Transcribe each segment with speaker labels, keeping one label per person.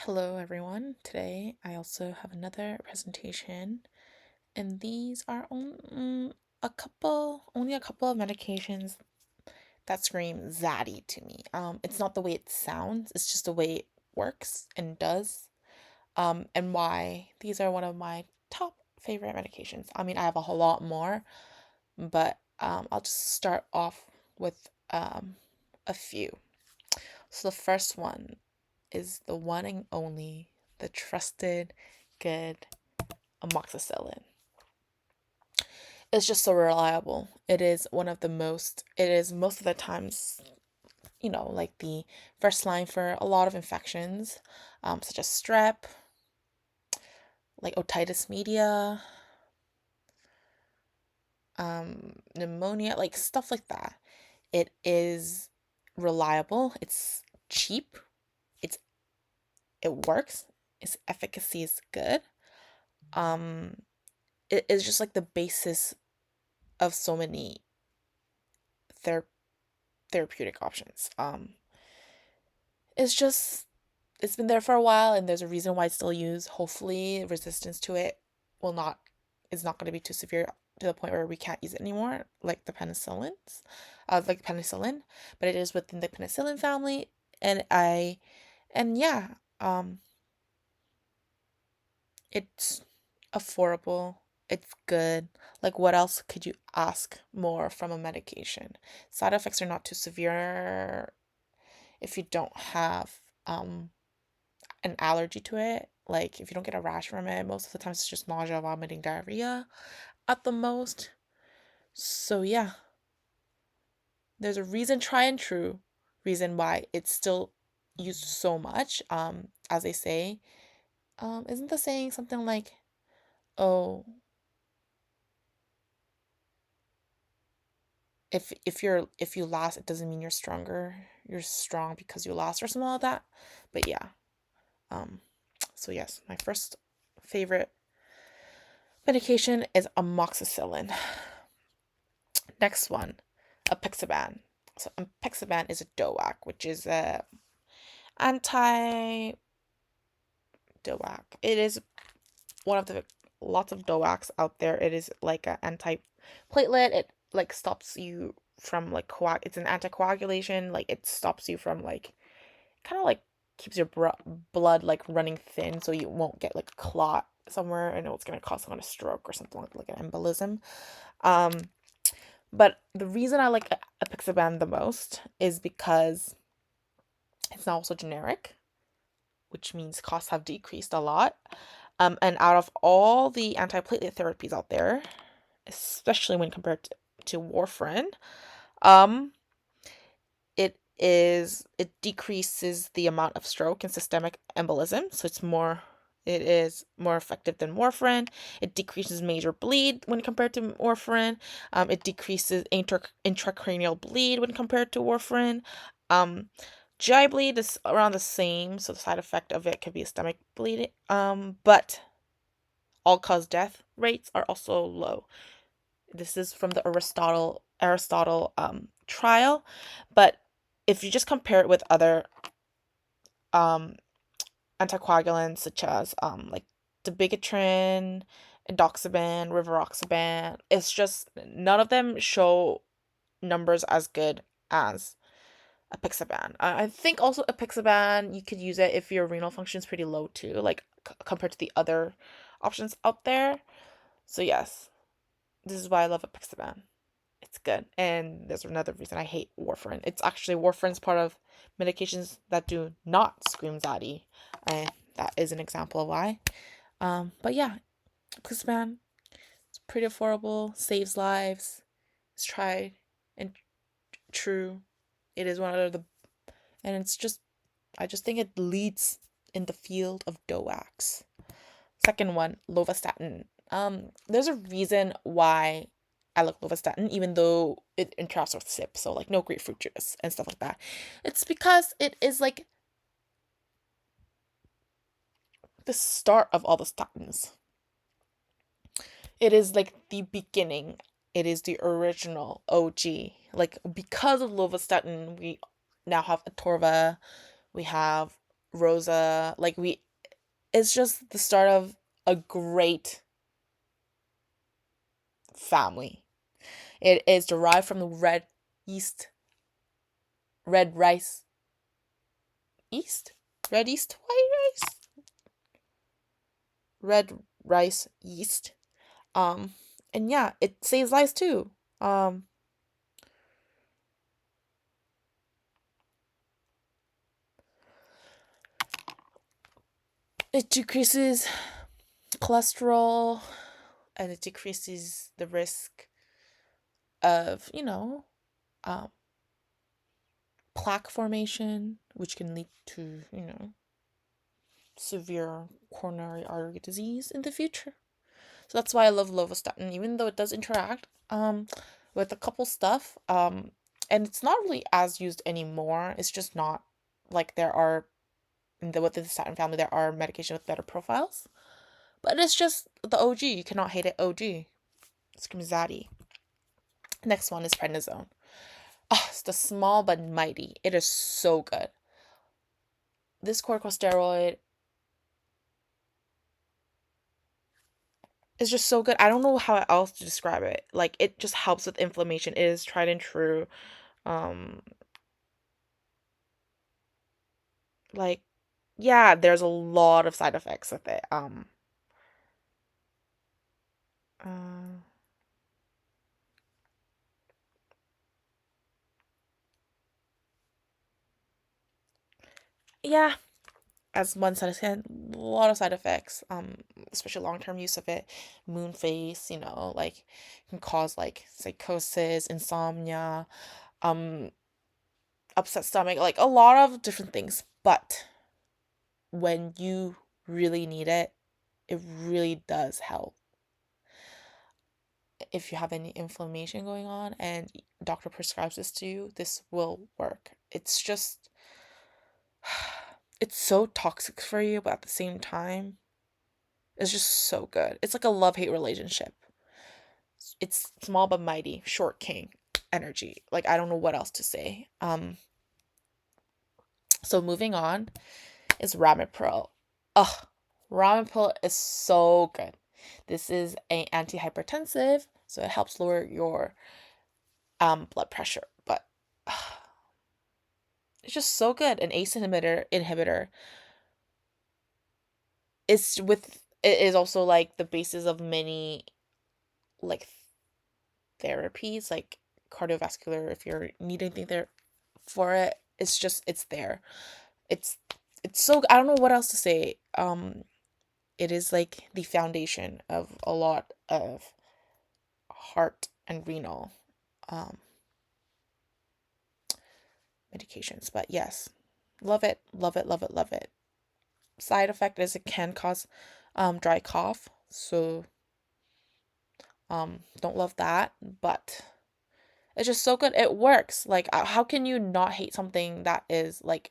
Speaker 1: Hello everyone. Today I also have another presentation, and these are only a couple of medications that scream ZADDY to me. It's not the way it sounds, it's just the way it works and does. And why these are one of my top favorite medications. I mean, I have a whole lot more, but I'll just start off with a few. So the first one is the one and only, the trusted, good amoxicillin. It's just so reliable. It is most of the times, like the first line for a lot of infections, such as strep, like otitis media, pneumonia, like stuff like that. It is reliable, it's cheap, it's it works, its efficacy is good. It is just like the basis of so many ther- therapeutic options. It's just it's been there for a while, and there's a reason why it's still used. Hopefully, resistance to it will not is not going to be too severe to the point where we can't use it anymore, like the penicillins, like penicillin. But it is within the penicillin family, and yeah, um, it's affordable. It's good. Like, what else could you ask more from a medication? Side effects are not too severe if you don't have an allergy to it. Like, if you don't get a rash from it, most of the time it's just nausea, vomiting, diarrhea at the most. So yeah, there's a reason, try and true reason why it's still used so much. As they say, isn't the saying something like, oh, if you last, it doesn't mean you're stronger. You're strong because you last, or something like that. But yeah. Um, so yes, my first favorite medication is amoxicillin. Next one, apixaban. So apixaban is a DOAC, which is a anti DOAC. It is one of the lots of DOACs out there. It is like an anti-platelet. It like stops you from like it's an anticoagulation. Like it stops you from like kind of like keeps your blood like running thin, so you won't get like a clot somewhere and it's gonna cause someone a stroke or something like an embolism. Um, but the reason I like apixaban the most is because it's now also generic, which means costs have decreased a lot. And out of all the antiplatelet therapies out there, especially when compared to warfarin, um, it decreases the amount of stroke and systemic embolism, so it is more effective than warfarin. It decreases major bleed when compared to warfarin. It decreases intracranial bleed when compared to warfarin. Um, GI bleed is around the same, so the side effect of it could be a stomach bleeding. But all-cause death rates are also low. This is from the Aristotle trial, but if you just compare it with other um anticoagulants such as like dabigatran, endoxifen, rivaroxaban, it's just none of them show numbers as good as apixaban. I think also apixaban, you could use it if your renal function is pretty low too, like compared to the other options out there. So yes, this is why I love apixaban. It's good. And there's another reason I hate warfarin. It's actually warfarin's part of medications that do not scream zaddy. And that is an example of why. But yeah, apixaban, it's pretty affordable, saves lives. It's tried and true. It is one of the, and it's just, I just think it leads in the field of doacs. Second one, lovastatin. There's a reason why I like lovastatin, even though it interacts with SIP, so like no grapefruit juice and stuff like that. It's because it is like the start of all the statins. It is like the beginning. It is the original OG. Like because of lovastatin, we now have Atorva, we have Rosa, it's just the start of a great family. It is derived from the yeast, red rice, yeast, red yeast, white rice, red rice yeast. Um, and yeah, it saves lives too. Um, it decreases cholesterol and it decreases the risk of, um, plaque formation, which can lead to, severe coronary artery disease in the future. So that's why I love lovastatin, even though it does interact with a couple stuff. And it's not really as used anymore. It's just not like there are within the statin family there are medication with better profiles. But it's just the OG. You cannot hate it. OG. Scream ZADDY. Next one is prednisone. Oh, it's the small but mighty. It is so good. This corticosteroid is just so good. I don't know how else to describe it. Like it just helps with inflammation. It is tried and true. Um like yeah, there's a lot of side effects with it. Uh, yeah, as one side effect, a lot of side effects. Especially long term use of it, moon face. Can cause like psychosis, insomnia, um, upset stomach, like a lot of different things. But when you really need it, it really does help. If you have any inflammation going on and doctor prescribes this to you, this will work. It's just it's so toxic for you, but at the same time, it's just so good. It's like a love-hate relationship. It's small but mighty, short king energy. Like I don't know what else to say. So moving on is Ramipril. Ugh, Ramipril is so good. This is an antihypertensive, so it helps lower your blood pressure. But it's just so good. An ACE inhibitor it is also like the basis of many like therapies, like cardiovascular. If you're needing anything there for it, it's there. It's it's so I don't know what else to say. It is like the foundation of a lot of heart and renal um medications. But yes, love it, love it, love it, love it. Side effect is it can cause dry cough, so don't love that, but it's just so good. It works. Like how can you not hate something that is like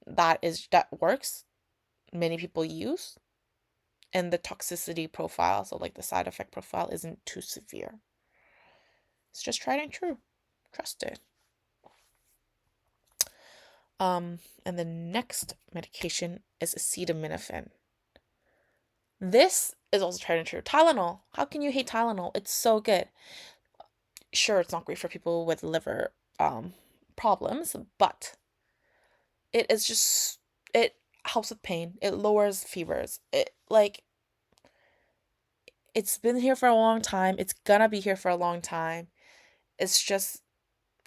Speaker 1: that works? Many people use and the toxicity profile, so like the side effect profile isn't too severe. It's just tried and true. Trusted. And the next medication is acetaminophen. This is also tried and true. Tylenol. How can you hate Tylenol? It's so good. Sure, it's not great for people with liver problems, but it helps with pain. It lowers fevers. It's been here for a long time. It's gonna be here for a long time. It's just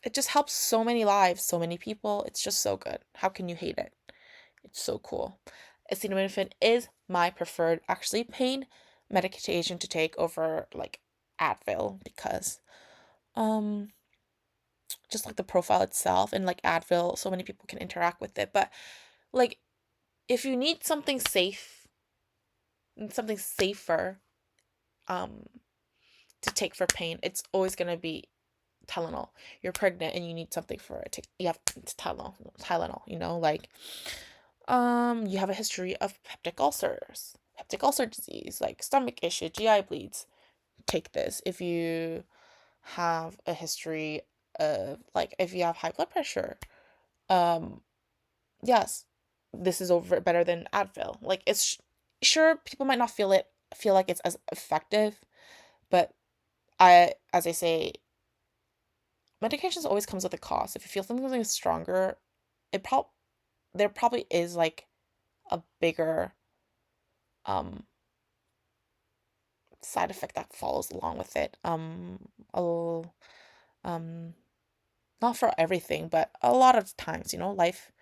Speaker 1: it just helps so many lives, so many people. It's just so good. How can you hate it? It's so cool. Acetaminophen is my preferred actually pain medication to take over like Advil because um just like the profile itself and like Advil, so many people can interact with it. But like if you need something safe, something safer, um, to take for pain, it's always gonna be Tylenol. You're pregnant and you need something for it. You have Tylenol. Tylenol. You have a history of peptic ulcer disease, like stomach issue, GI bleeds. Take this. If you have a history of like if you have high blood pressure, yes, this is over better than Advil. Like it's sure people might not feel like it's as effective, but as I say, medications always comes with a cost. If you feel something is stronger, it prob there probably is like a bigger um side effect that follows along with it. Um not for everything, but a lot of times, life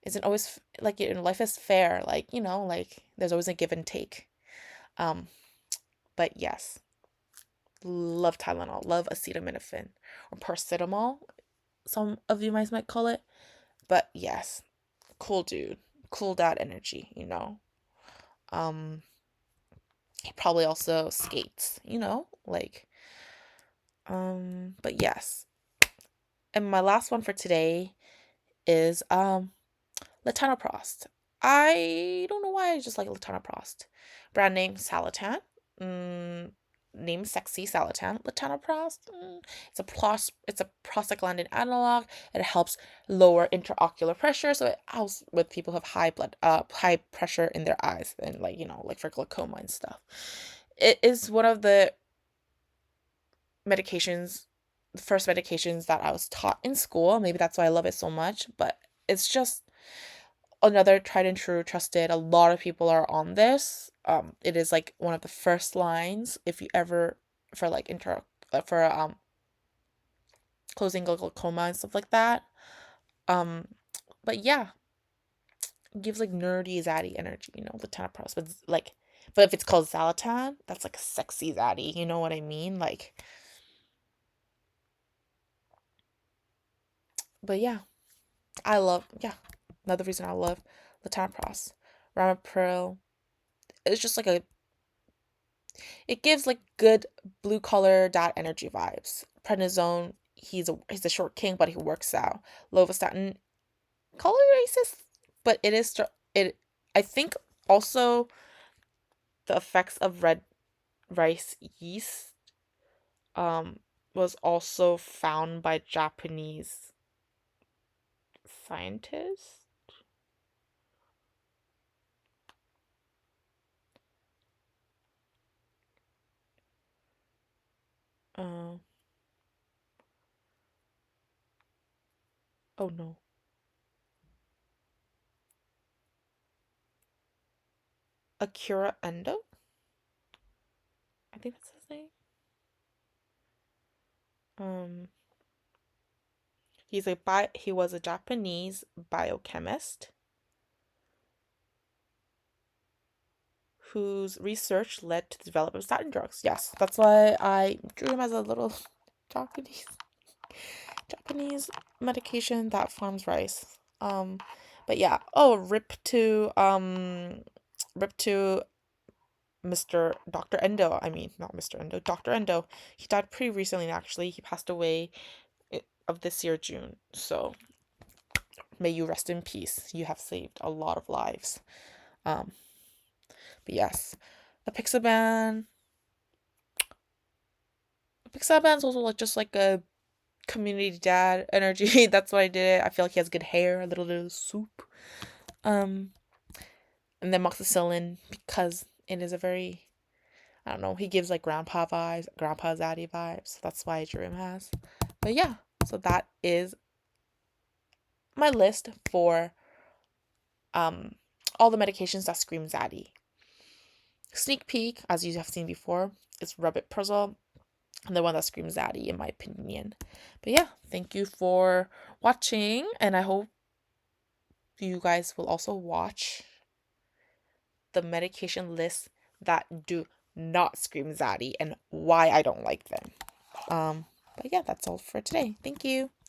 Speaker 1: isn't always like, life is fair. Like, like there's always a give and take. Um, but yes, love Tylenol, love acetaminophen or paracetamol. Some of you might call it, but yes, cool dude, cool dad energy. Um, he probably also skates, like, but yes. And my last one for today is latanoprost. I don't know why I just like latanoprost. Brand name Salatan. Mm, name sexy Salatan. Latanoprost. It's a prostaglandin analog. It helps lower intraocular pressure, so it helps with people who have high pressure in their eyes and like like for glaucoma and stuff. It is one of the medications, the first medications that I was taught in school. Maybe that's why I love it so much. But it's just another tried and true, trusted. A lot of people are on this. It is like one of the first lines if you ever for like for closing glaucoma and stuff like that. Um, but yeah, it gives like nerdy zaddy energy, the Tanapros. But if it's called Zalatan, that's like a sexy zaddy. You know what I mean? Like, but yeah, another reason I love Latanoprost. Ramipril. It's just like it gives like good blue collar dad energy vibes. Prednisone, he's a short king, but he works out. Lovastatin, color racist, but it. I think also the effects of red rice yeast was also found by Japanese scientists. Uh, oh no. Akira Endo? I think that's his name. Um he was a Japanese biochemist whose research led to the development of statin drugs. Yes, that's why I drew him as a little Japanese Japanese medication that farms rice. But yeah. Oh, rip to Mr. Dr. Endo. I mean, not Mr. Endo, Dr. Endo. He died pretty recently, actually. He passed away of this year, June. So may you rest in peace. You have saved a lot of lives. Um, but yes, apixaban. Apixaban's also like just like a community dad energy. That's why I did it. I feel like he has good hair, a little soup. Um, and then moxicillin because it is a very, I don't know, he gives like grandpa vibes, grandpa zaddy vibes. So that's why I drew him as. But yeah, so that is my list for all the medications that scream zaddy. Sneak peek, as you have seen before, is rabiprazole, and the one that screams zaddy, in my opinion. But yeah, thank you for watching, and I hope you guys will also watch the medication lists that do not scream zaddy and why I don't like them. But yeah, that's all for today. Thank you.